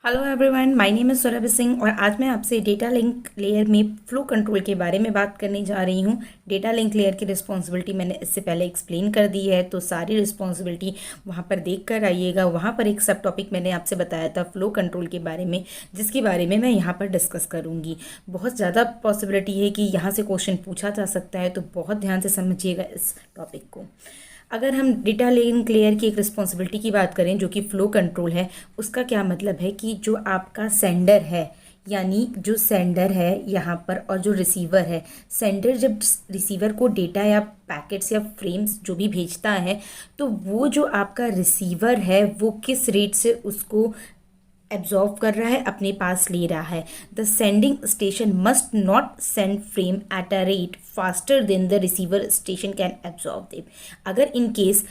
Hello everyone, my name is Saurabh Singh और आज मैं आपसे डेटा लिंक लेयर में फ्लो कंट्रोल के बारे में बात करने जा रही हूँ। डेटा लिंक लेयर की रिस्पॉन्सिबिलिटी मैंने इससे पहले एक्सप्लेन कर दी है, तो सारी रिस्पॉन्सिबिलिटी वहाँ पर देख कर आइएगा। वहाँ पर एक सब टॉपिक मैंने आपसे बताया था फ्लो कंट्रोल के बारे में, जिसके बारे में मैं यहाँ पर डिस्कस करूँगी। बहुत ज़्यादा पॉसिबिलिटी है कि यहाँ से क्वेश्चन पूछा जा सकता है, तो बहुत ध्यान से समझिएगा इस टॉपिक को। अगर हम डेटा लिंक लेयर की एक रिस्पॉन्सिबिलिटी की बात करें जो कि फ़्लो कंट्रोल है, उसका क्या मतलब है कि जो आपका सेंडर है, यानी जो सेंडर है यहाँ पर और जो रिसीवर है, सेंडर जब रिसीवर को डेटा या पैकेट्स या फ्रेम्स जो भी भेजता है, तो वो जो आपका रिसीवर है वो किस रेट से उसको एब्जॉर्व कर रहा है, अपने पास ले रहा है। The sending station must not send frame at a rate faster than the receiver station can absorb them. अगर इन केस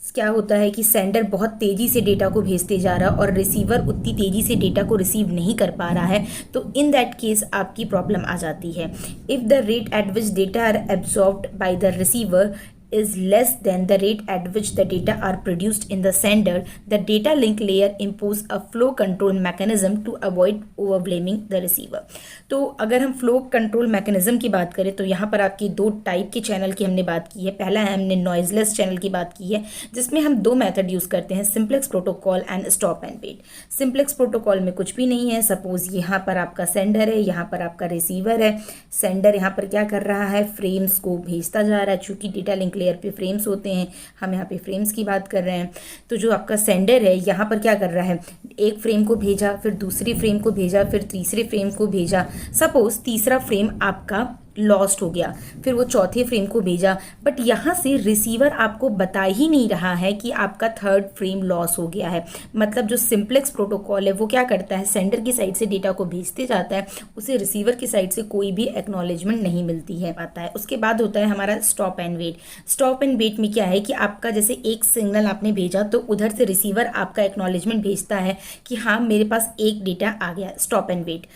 क्या होता है कि सेंडर बहुत तेज़ी से डेटा को भेजते जा रहा है और रिसीवर उतनी तेज़ी से डेटा को रिसीव नहीं कर पा रहा है, तो इन दैट केस आपकी प्रॉब्लम आ जाती है। If the rate at which data are absorbed by the receiver is less than the rate at which the data are produced in the sender, the data link layer impose a flow control mechanism to avoid overwhelming the receiver। तो अगर हम flow control mechanism की बात करें तो यहाँ पर आपकी दो टाइप के चैनल की हमने बात की है। पहला है हमने नॉइजलेस चैनल की बात की है, जिसमें हम दो मेथड यूज़ करते हैं, simplex protocol and stop and wait. Simplex protocol में कुछ भी नहीं है। सपोज यहाँ पर आपका सेंडर है, यहाँ पर आपका रिसीवर है। सेंडर यहाँ पर क्या कर रहा है, फ्रेम्स को भेजता जा रहा है। चूँकि डेटा लिंक लेयर पे फ्रेम्स होते हैं, हम यहाँ पे फ्रेम्स की बात कर रहे हैं। तो जो आपका सेंडर है यहाँ पर क्या कर रहा है, एक फ्रेम को भेजा, फिर दूसरी फ्रेम को भेजा, फिर तीसरे फ्रेम को भेजा। सपोज तीसरा फ्रेम आपका लॉस्ट हो गया, फिर वो चौथे फ्रेम को भेजा, बट यहाँ से रिसीवर आपको बता ही नहीं रहा है कि आपका थर्ड फ्रेम लॉस हो गया है। मतलब जो सिंप्लेक्स प्रोटोकॉल है वो क्या करता है, सेंडर की साइड से डेटा को भेजते जाता है, उसे रिसीवर की साइड से कोई भी एक्नॉलेजमेंट नहीं मिलती है पाता है। उसके बाद होता है हमारा stop and wait. Stop and wait में क्या है कि आपका जैसे एक सिग्नल आपने भेजा तो उधर से रिसीवर आपका एक्नॉलेजमेंट भेजता है कि हाँ मेरे पास एक डेटा आ गया। Stop and wait.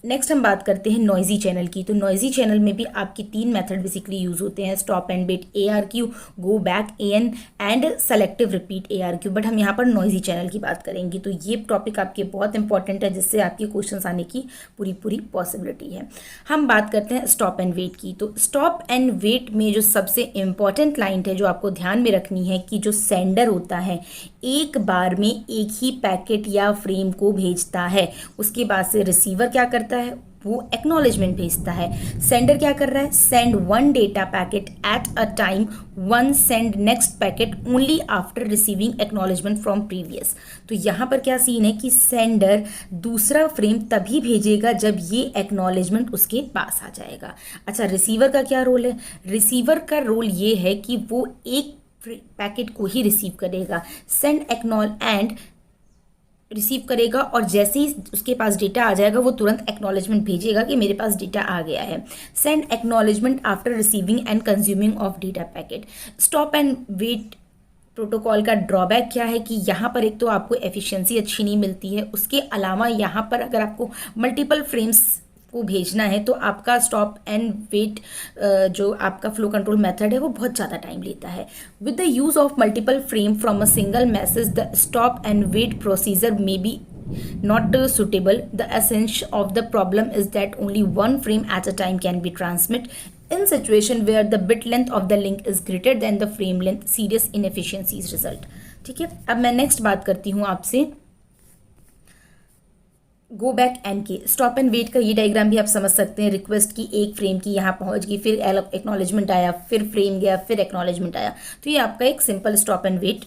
नेक्स्ट हम बात करते हैं नॉइजी चैनल की। तो नॉइजी चैनल में भी आपकी तीन मेथड बेसिकली यूज़ होते हैं, stop and wait, ARQ, go back AN and selective repeat ARQ। But हम यहाँ पर नॉइजी चैनल की बात करेंगे, तो ये टॉपिक आपके बहुत इंपॉर्टेंट है, जिससे आपके क्वेश्चन आने की पूरी पॉसिबिलिटी है। हम बात करते हैं स्टॉप एंड वेट की। तो स्टॉप एंड वेट में जो सबसे इम्पॉर्टेंट लाइन है जो आपको ध्यान में रखनी है कि जो सेंडर होता है एक बार में एक ही पैकेट या फ्रेम को भेजता है। उसके बाद से रिसीवर क्या करता है, वो एक्नॉलेजमेंट भेजता है। सेंडर क्या कर रहा है, send one data packet at a time, one send next packet only after receiving acknowledgement from previous. तो यहाँ पर क्या सीन है कि सेंडर दूसरा फ्रेम तभी भेजेगा जब ये एक्नॉलेजमेंट उसके पास आ जाएगा। अच्छा, रिसीवर का क्या रोल है, रिसीवर का रोल ये है कि वो एक पैकेट को ही रिसीव करेगा, सेंड एक्नॉल एंड रिसीव करेगा, और जैसे ही उसके पास डेटा आ जाएगा वो तुरंत एक्नॉलेजमेंट भेजेगा कि मेरे पास डेटा आ गया है। Send acknowledgement after receiving and consuming of data packet. Stop and wait protocol का ड्रॉबैक क्या है कि यहाँ पर एक तो आपको एफिशिएंसी अच्छी नहीं मिलती है, उसके अलावा यहाँ पर अगर आपको मल्टीपल फ्रेम्स को भेजना है तो आपका स्टॉप एंड वेट जो आपका फ्लो कंट्रोल मेथड है वो बहुत ज़्यादा टाइम लेता है। With the use of multiple frame from a single message, the stop and wait procedure may be not suitable. The essence of the problem is that only one frame at a time can be transmitted in situation where the bit length of the link is greater than the frame length. Serious inefficiencies result। ठीक है, अब मैं next बात करती हूँ आपसे go back and के। Stop and wait का ये डायग्राम भी आप समझ सकते हैं। रिक्वेस्ट की एक फ्रेम की यहाँ पहुँच गई, फिर एक्नॉलेजमेंट आया, फिर फ्रेम गया, फिर एक्नॉलेजमेंट आया। तो ये आपका एक simple stop and wait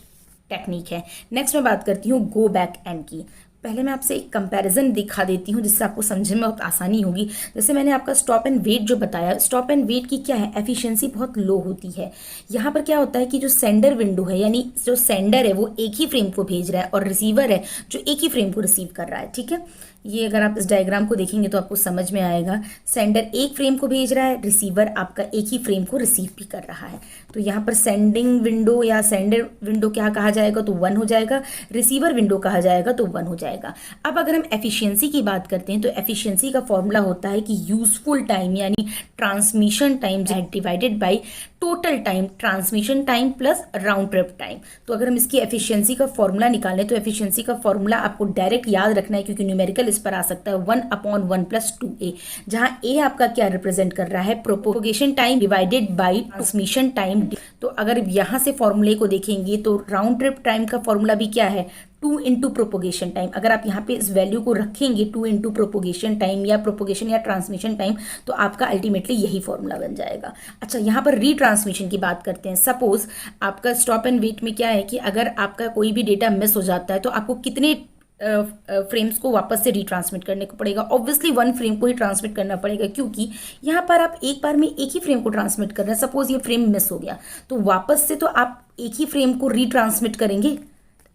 technique है। नेक्स्ट मैं बात करती हूँ गो बैक एंड की। पहले मैं आपसे एक कंपैरिजन दिखा देती हूँ जिससे आपको समझने में बहुत आसानी होगी। जैसे मैंने आपका स्टॉप एंड वेट जो बताया, स्टॉप एंड वेट की क्या है, एफिशिएंसी बहुत लो होती है। यहाँ पर क्या होता है कि जो सेंडर विंडो है, यानी जो सेंडर है वो एक ही फ्रेम को भेज रहा है और रिसीवर है जो एक ही फ्रेम को रिसीव कर रहा है। ठीक है, ये अगर आप इस डायग्राम को देखेंगे तो आपको समझ में आएगा। सेंडर एक फ्रेम को भेज रहा है, रिसीवर आपका एक ही फ्रेम को रिसीव भी कर रहा है। तो यहाँ पर सेंडिंग विंडो या सेंडर विंडो क्या कहा जाएगा तो 1 हो जाएगा, रिसीवर विंडो कहा जाएगा तो 1 हो जाएगा। जाएगा। अब अगर हम एफिशिएंसी की बात करते हैं तो एफिशिएंसी का फॉर्मूला होता है कि यूजफुल टाइम यानी transmission time divided by total time, transmission time plus round trip time. तो अगर हम इसकी एफिशिएंसी का फॉर्मूला निकालें तो एफिशिएंसी का फॉर्मूला आपको डायरेक्ट याद रखना है, क्योंकि न्यूमेरिकल इस पर आ सकता है 1/1 + 2a, जहां a आपका क्या रिप्रेजेंट कर रहा है, propagation time divided by transmission time. तो अगर यहां से फॉर्मूले को देखेंगे तो राउंड ट्रिप टाइम का फॉर्मूला भी क्या है, 2 इंटू प्रोपोगेशन टाइम। अगर आप यहाँ पे इस वैल्यू को रखेंगे 2 इंटू प्रोपोगेशन टाइम या प्रोपोगेशन या ट्रांसमिशन टाइम, तो आपका अल्टीमेटली यही फॉर्मूला बन जाएगा। अच्छा, यहाँ पर रीट्रांसमिशन की बात करते हैं। सपोज आपका स्टॉप एंड वेट में क्या है कि अगर आपका कोई भी डेटा मिस हो जाता है तो आपको कितने फ्रेम्स को वापस से रीट्रांसमिट करने को पड़ेगा। ऑब्वियसली 1 फ्रेम को ही ट्रांसमिट करना पड़ेगा, क्योंकि यहाँ पर आप एक बार में एक ही फ्रेम को ट्रांसमिट कर रहे हैं। सपोज ये फ्रेम मिस हो गया तो वापस से तो आप एक ही फ्रेम को रीट्रांसमिट करेंगे,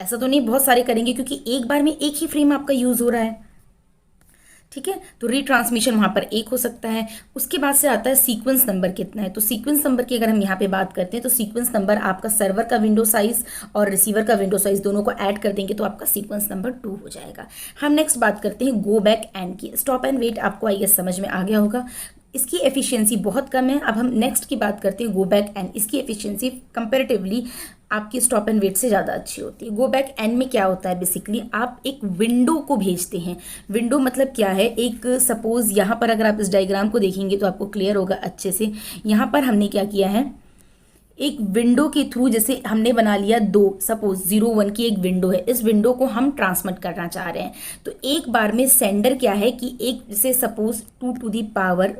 ऐसा तो नहीं बहुत सारे करेंगे, क्योंकि एक बार में एक ही फ्रेम आपका यूज हो रहा है। ठीक है, तो रीट्रांसमिशन वहां पर एक हो सकता है। उसके बाद से आता है सीक्वेंस नंबर कितना है। तो सीक्वेंस नंबर की अगर हम यहाँ पे बात करते हैं तो सीक्वेंस नंबर आपका सर्वर का विंडो साइज और रिसीवर का विंडो साइज दोनों को ऐड कर देंगे तो आपका सीक्वेंस नंबर 2 हो जाएगा। हम नेक्स्ट बात करते हैं गो बैक एंड की। स्टॉप एंड वेट आपको आई गेस समझ में आ गया होगा, इसकी एफिशिएंसी बहुत कम है। अब हम नेक्स्ट की बात करते हैं गो बैक एंड। इसकी एफिशिएंसी कंपैरेटिवली आपकी स्टॉप एंड वेट से ज़्यादा अच्छी होती है। गो बैक एंड में क्या होता है, बेसिकली आप एक विंडो को भेजते हैं। विंडो मतलब क्या है, एक सपोज यहाँ पर अगर आप इस डायग्राम को देखेंगे तो आपको क्लियर होगा अच्छे से। यहाँ पर हमने क्या किया है, एक विंडो के थ्रू जैसे हमने बना लिया सपोज 0 1 की एक विंडो है, इस विंडो को हम ट्रांसमिट करना चाह रहे हैं। तो एक बार में सेंडर क्या है कि एक जैसे सपोज 2⁻k-1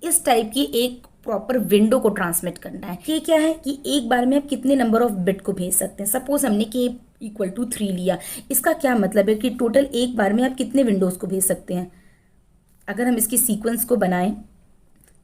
इस टाइप की एक प्रॉपर विंडो को ट्रांसमिट करना है। ये क्या है कि एक बार में आप कितने नंबर ऑफ बिट को भेज सकते हैं। सपोज हमने k = 3 लिया, इसका क्या मतलब है कि टोटल एक बार में आप कितने विंडोज को भेज सकते हैं। अगर हम इसकी सीक्वेंस को बनाएं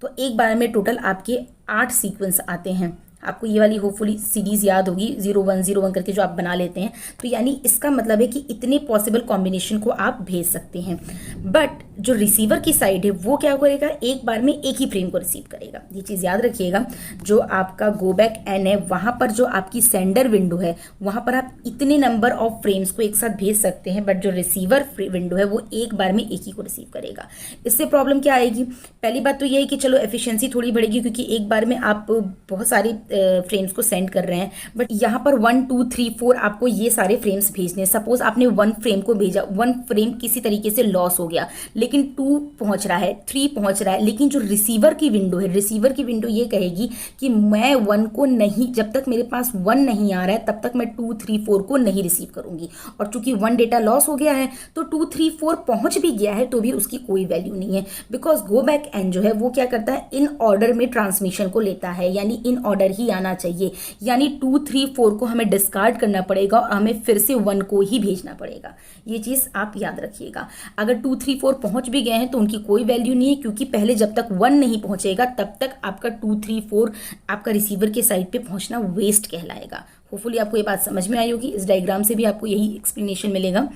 तो एक बार में टोटल आपके 8 सीक्वेंस आते हैं। आपको ये वाली होपफुली सीरीज याद होगी 0 1 करके जो आप बना लेते हैं। तो यानी इसका मतलब है कि इतने पॉसिबल कॉम्बिनेशन को आप भेज सकते हैं। बट जो रिसीवर की साइड है वो क्या करेगा, एक बार में एक ही फ्रेम को रिसीव करेगा। ये चीज़ याद रखिएगा, जो आपका गो बैक एन है वहाँ पर जो आपकी सेंडर विंडो है वहाँ पर आप इतने नंबर ऑफ फ्रेम्स को एक साथ भेज सकते हैं, बट जो रिसीवर विंडो है वो एक बार में एक ही को रिसीव करेगा। इससे प्रॉब्लम क्या आएगी, पहली बात तो ये है कि चलो एफिशिएंसी थोड़ी बढ़ेगी, क्योंकि एक बार में आप बहुत सारी फ्रेम्स को सेंड कर रहे हैं। बट यहाँ पर 1 2 3 4 आपको ये सारे फ्रेम्स भेजने हैं। सपोज आपने 1 फ्रेम को भेजा, 1 फ्रेम किसी तरीके से लॉस हो गया, लेकिन 2 पहुंच रहा है, 3 पहुंच रहा है, लेकिन जो रिसीवर की विंडो है, रिसीवर की विंडो ये कहेगी कि मैं 1 को नहीं, जब तक मेरे पास 1 नहीं आ रहा है तब तक मैं 2 3 4 को नहीं रिसीव करूंगी। और चूंकि 1 डेटा लॉस हो गया है तो 2 3 4 पहुंच भी गया है तो भी उसकी कोई वैल्यू नहीं है, बिकॉज गो बैक एन जो है वो क्या करता है, इन ऑर्डर में ट्रांसमिशन को लेता है, यानी इन ऑर्डर ही आना चाहिए। यानी 2 3 4 को हमें डिस्कार्ड करना पड़ेगा और हमें फिर से 1 को ही भेजना पड़ेगा। ये चीज आप याद रखिएगा। अगर 2 3 4 पहुंच भी गए हैं तो उनकी कोई वैल्यू नहीं है, क्योंकि पहले जब तक 1 नहीं पहुंचेगा तब तक आपका 2 3 4 आपका रिसीवर के साइड पे पहुंचना वेस्ट कहलाएगा। होपफुली आपको ये बात समझ में आई होगी। इस डायग्राम से भी आपको यही एक्सप्लेनेशन मिलेगा।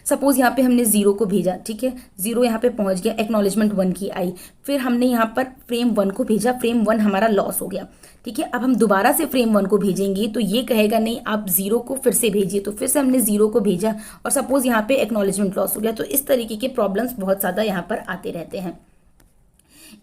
सपोज यहाँ पे हमने 0 को भेजा, ठीक है, 0 यहाँ पे पहुंच गया, एक्नॉलेजमेंट 1 की आई, फिर हमने यहाँ पर फ्रेम 1 को भेजा, फ्रेम 1 हमारा लॉस हो गया, ठीक है। अब हम दोबारा से फ्रेम 1 को भेजेंगे तो ये कहेगा नहीं आप 0 को फिर से भेजिए, तो फिर से हमने 0 को भेजा और सपोज यहाँ पे एक्नॉलेजमेंट लॉस हो गया। तो इस तरीके के प्रॉब्लम्स बहुत ज़्यादा यहाँ पर आते रहते हैं।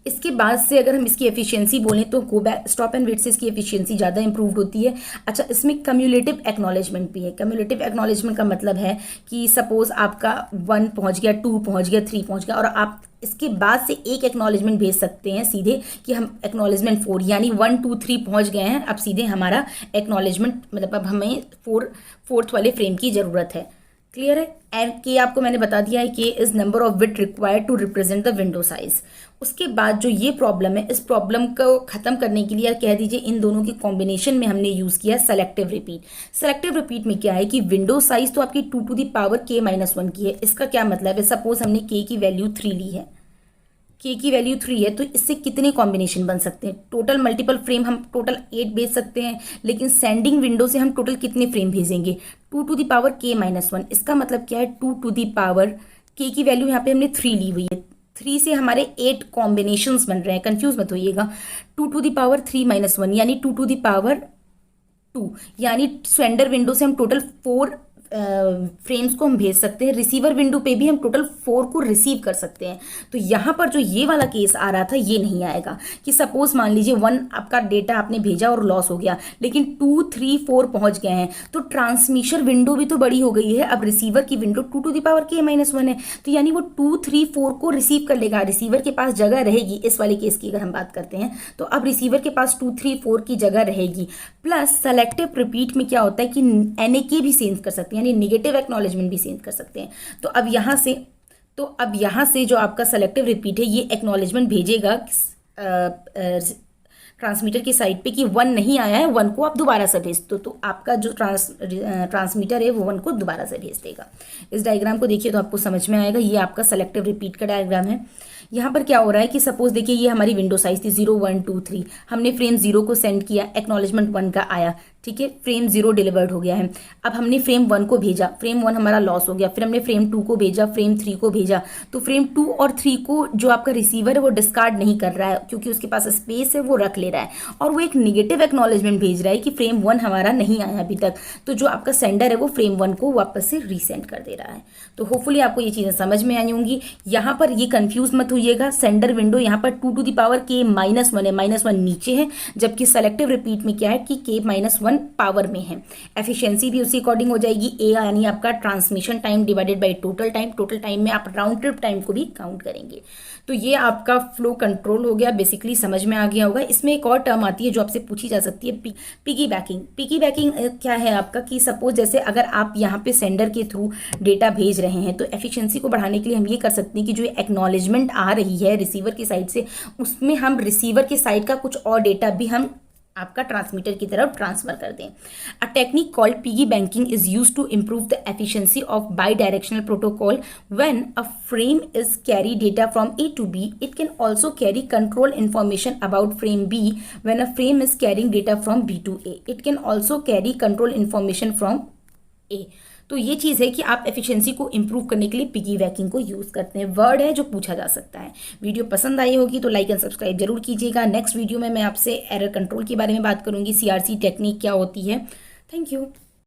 इसके बाद से अगर हम इसकी एफिशिएंसी बोलें तो go back stop and wait से इसकी एफिशिएंसी ज़्यादा इंप्रूव होती है। अच्छा, इसमें कम्युलेटिव एक्नॉलेजमेंट भी है। कम्युलेटिव एक्नॉलेजमेंट का मतलब है कि सपोज आपका 1 पहुंच गया, 2 पहुंच गया, 3 पहुंच गया और आप इसके बाद से एक एक्नॉलेजमेंट भेज सकते हैं सीधे कि हम एक्नॉलेजमेंट 4, यानी 1 2 3 पहुंच गए हैं, अब सीधे हमारा एक्नॉलेजमेंट मतलब अब हमें 4th वाले फ्रेम की ज़रूरत है। क्लियर है। एंड के आपको मैंने बता दिया है, K is number of bit required to represent the window size. उसके बाद जो ये प्रॉब्लम है, इस प्रॉब्लम को खत्म करने के लिए कह दीजिए इन दोनों के कॉम्बिनेशन में हमने यूज किया सेलेक्टिव रिपीट। सेलेक्टिव रिपीट में क्या है कि विंडो साइज तो आपकी 2⁻k-1 की है। इसका क्या मतलब है, सपोज हमने के की वैल्यू 3 ली है, के की वैल्यू 3 है, तो इससे कितने कॉम्बिनेशन बन सकते हैं, टोटल मल्टीपल फ्रेम हम टोटल 8 भेज सकते हैं, लेकिन सेंडिंग विंडो से हम टोटल कितने फ्रेम भेजेंगे, 2⁻k-1। इसका मतलब क्या है, 2⁻, के की वैल्यू यहाँ पे हमने 3 ली हुई है, 3 से हमारे 8 कॉम्बिनेशंस बन रहे हैं, कंफ्यूज मत होइएगा। 2⁻3-1 यानी 2⁻2, यानी सेंडर विंडो से हम टोटल 4 फ्रेम्स को हम भेज सकते हैं, रिसीवर विंडो पे भी हम टोटल 4 को रिसीव कर सकते हैं। तो यहाँ पर जो ये वाला केस आ रहा था ये नहीं आएगा कि सपोज मान लीजिए 1 आपका डेटा आपने भेजा और लॉस हो गया, लेकिन 2, 3, 4 पहुंच गए हैं, तो ट्रांसमिशन विंडो भी तो बड़ी हो गई है। अब रिसीवर की विंडो 2⁻k-1 है, तो यानी वो 2, 3, 4 को रिसीव कर लेगा, रिसीवर के पास जगह रहेगी। इस वाले केस की अगर हम बात करते हैं तो अब रिसीवर के पास 2, 3, 4 की जगह रहेगी। प्लस सेलेक्टिव रिपीट में क्या होता है कि NAK भी सेंस कर सकते हैं, यानी निगेटिव एक्नॉलेजमेंट भी सेंस कर सकते हैं। तो अब यहाँ से जो आपका सेलेक्टिव रिपीट है ये एक्नॉलेजमेंट भेजेगा ट्रांसमीटर की साइड पे कि 1 नहीं आया है, 1 को आप दोबारा से भेज दो, तो आपका जो ट्रांसमीटर है वो 1 को दोबारा से भेज देगा। इस डायग्राम को देखिए तो आपको समझ में आएगा, ये आपका सेलेक्टिव रिपीट का डायग्राम है। यहाँ पर क्या हो रहा है कि सपोज देखिए ये हमारी विंडो साइज थी 0, 1, 2, 3, हमने फ्रेम 0 को सेंड किया, एक्नॉलेजमेंट 1 का आया, ठीक है, फ्रेम 0 डिलीवर्ड हो गया है। अब हमने फ्रेम 1 को भेजा, फ्रेम 1 हमारा लॉस हो गया, फिर हमने फ्रेम 2 को भेजा, फ्रेम 3 को भेजा, तो फ्रेम 2 और 3 को जो आपका रिसीवर है वो डिस्कार्ड नहीं कर रहा है क्योंकि उसके पास स्पेस है, वो रख ले रहा है और वो एक निगेटिव एक्नॉलेजमेंट भेज रहा है कि फ्रेम 1 हमारा नहीं आया अभी तक। तो जो आपका सेंडर है वो फ्रेम 1 को वापस से रीसेंड कर दे रहा है। तो होपफुली आपको ये चीज़ें समझ में आई होंगी। यहाँ पर ये कंफ्यूज मत होइएगा, सेंडर विंडो यहाँ पर 2⁻k-1 है, -1 नीचे है, जबकि सेलेक्टिव रिपीट में क्या है कि k-1 पावर में है। एफिशिएंसी भी उसी अकॉर्डिंग हो जाएगी, ए यानी आपका transmission time divided by total time. Total time में आप राउंड ट्रिप टाइम को भी काउंट करेंगे। तो ये आपका फ्लो कंट्रोल हो गया, बेसिकली समझ में आ गया होगा। इसमें एक और टर्म आती है जो आपसे पूछी जा सकती है, पिगी बैकिंग। पिगी बैकिंग क्या है आपका कि सपोज जैसे अगर आप यहाँ पे सेंडर के थ्रू डेटा भेज रहे हैं तो एफिशिएंसी को बढ़ाने के लिए हम ये कर सकते हैं कि जो एक्नॉलेजमेंट आ रही है रिसीवर की साइड से, उसमें हम रिसीवर की साइड का कुछ और डेटा भी हम आपका ट्रांसमीटर की तरफ ट्रांसफर कर दें। A technique called piggy banking is used to improve the efficiency of bidirectional protocol when a frame is carry data from A to B. It can also carry control information about frame B when a frame is carrying data from B to A. It can also carry control information from A. तो ये चीज़ है कि आप efficiency को improve करने के लिए piggy banking को यूज़ करते हैं। वर्ड है जो पूछा जा सकता है। वीडियो पसंद आई होगी तो लाइक एंड सब्सक्राइब जरूर कीजिएगा। नेक्स्ट वीडियो में मैं आपसे एरर कंट्रोल के बारे में बात करूंगी, CRC टेक्निक क्या होती है। Thank you.